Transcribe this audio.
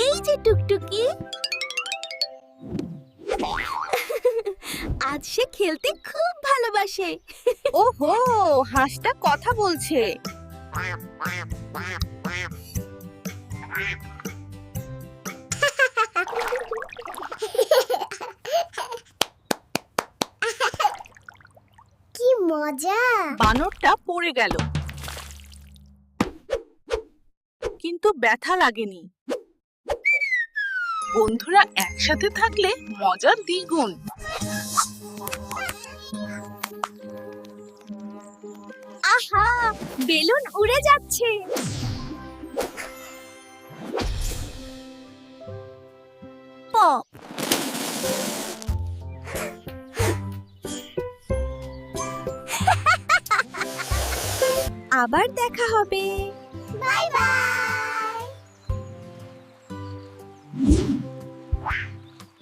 এই যে টুকটুকি। আজ সে খেলতে খুব ভালোবাসে। ওহো, হাঁসটা কথা বলছে। কি মজা! বানরটা পড়ে গেল, কিন্তু ব্যথা লাগেনি। বন্ধুরা একসাথে থাকলে মজা দ্বিগুণ। আহা, বেলুন উড়ে যাচ্ছে। পপ। আবার দেখা হবে। Bye bye.